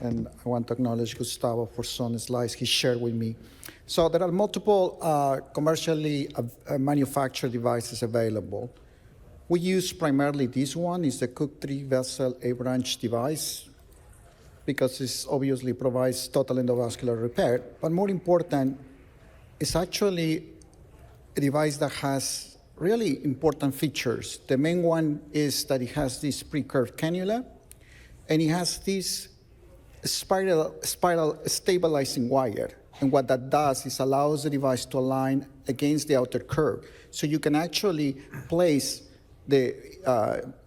And I want to acknowledge Gustavo for some slides he shared with me. So there are multiple commercially manufactured devices available. We use primarily this one. It's the Cook 3-vessel A-branch device because it obviously provides total endovascular repair. But more important, it's actually a device that has really important features. The main one is that it has this pre-curved cannula, and it has this spiral stabilizing wire. And what that does is allows the device to align against the outer curve. So you can actually place the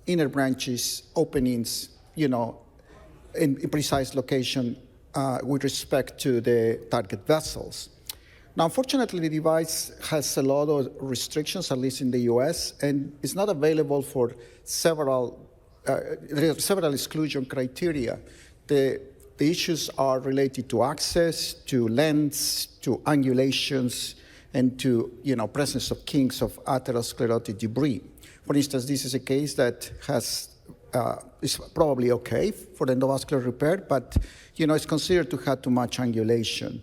inner branches openings, in precise location with respect to the target vessels. Now, unfortunately, the device has a lot of restrictions, at least in the US, and it's not available for several exclusion criteria. The issues are related to access, to lengths, to angulations, and to presence of kinks of atherosclerotic debris. For instance, this is a case that is probably okay for endovascular repair, but it's considered to have too much angulation.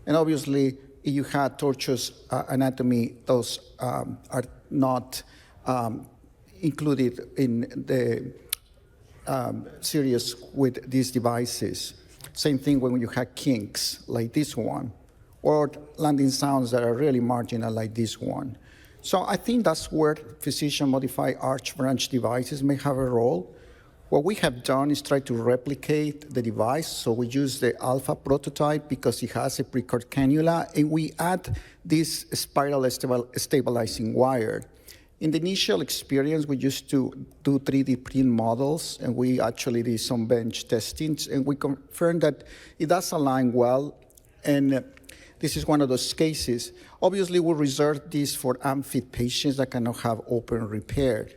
And obviously, if you had tortuous anatomy, those are not included in the series with these devices. Same thing when you have kinks like this one, or landing sounds that are really marginal like this one. So I think that's where physician-modified arch branch devices may have a role. What we have done is try to replicate the device. So we use the alpha prototype because it has a pre-curved cannula, and we add this spiral stabilizing wire. In the initial experience, we used to do 3D print models, and we actually did some bench testings, and we confirmed that it does align well, and this is one of those cases. Obviously, we reserve this for unfit patients that cannot have open repair,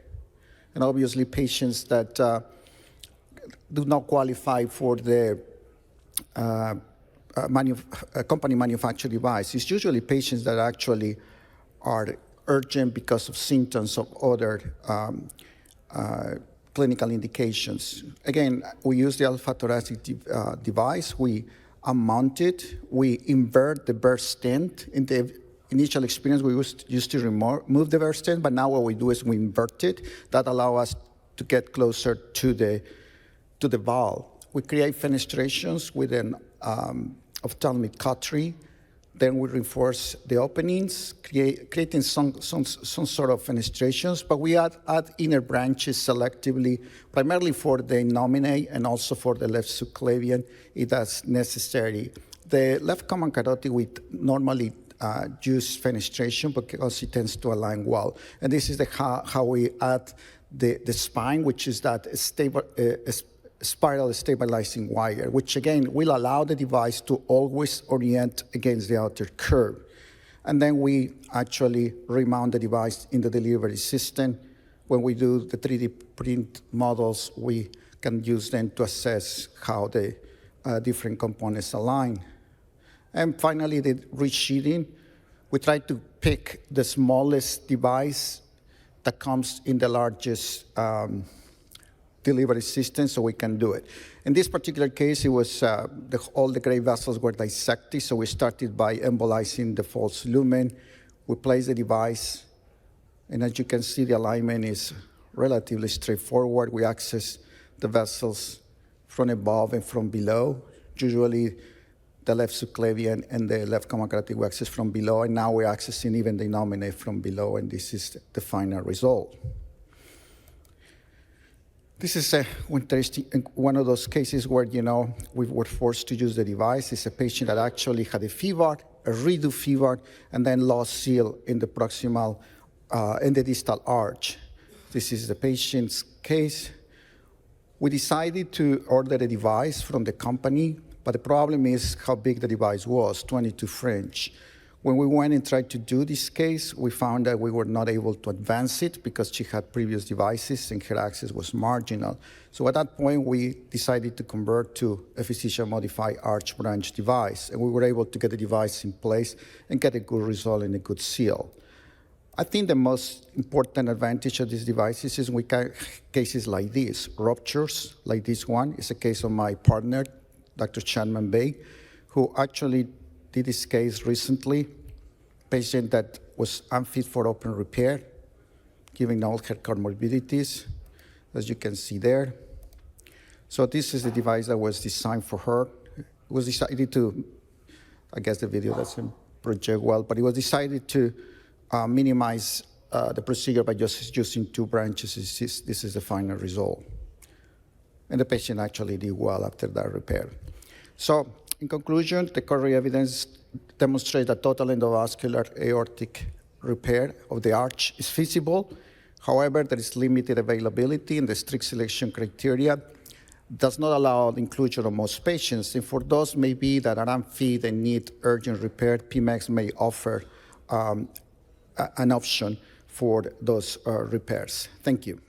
and obviously patients that do not qualify for the company manufactured device. It's usually patients that actually are urgent because of symptoms of other clinical indications. Again, we use the alpha thoracic device. We unmount it. We invert the burst stent. In the initial experience, we used to remove the burst stent, but now what we do is we invert it. That allows us to get closer to the valve. We create fenestrations with an ophthalmic cautery. Then we reinforce the openings, creating some sort of fenestrations, but we add inner branches selectively, primarily for the innominate and also for the left subclavian if that's necessary. The left common carotid, we normally use fenestration because it tends to align well. And this is how we add the spine, which is that spiral stabilizing wire, which again will allow the device to always orient against the outer curve. And then we actually remount the device in the delivery system. When we do the 3D print models, we can use them to assess how the different components align. And finally, the resheathing. We try to pick the smallest device that comes in the largest delivery system so we can do it. In this particular case, it was all the gray vessels were dissected, so we started by embolizing the false lumen. We place the device, and as you can see, the alignment is relatively straightforward. We access the vessels from above and from below. Usually, the left subclavian and the left common carotid we access from below, and now we're accessing even the innominate from below, and this is the final result. This is one of those cases where, we were forced to use the device. It's a patient that actually had a fever, a redo fever, and then lost seal in the proximal, in the distal arch. This is the patient's case. We decided to order a device from the company, but the problem is how big the device was, 22 French. When we went and tried to do this case, we found that we were not able to advance it because she had previous devices and her access was marginal. So at that point, we decided to convert to a physician-modified arch branch device, and we were able to get the device in place and get a good result and a good seal. I think the most important advantage of these devices is we cases like this, ruptures like this one. It's a case of my partner Dr. Chanman Bey, who actually did this case recently, patient that was unfit for open repair, given all her comorbidities, as you can see there. So this is the device that was designed for her. It was decided to, I guess the video doesn't project well, but it was decided to minimize the procedure by just using 2 branches. This is the final result. And the patient actually did well after that repair. So in conclusion, the current evidence demonstrates that total endovascular aortic repair of the arch is feasible. However, there is limited availability, and the strict selection criteria does not allow the inclusion of most patients. And for those maybe that are unfit and need urgent repair, Pmeg may offer an option for those repairs. Thank you.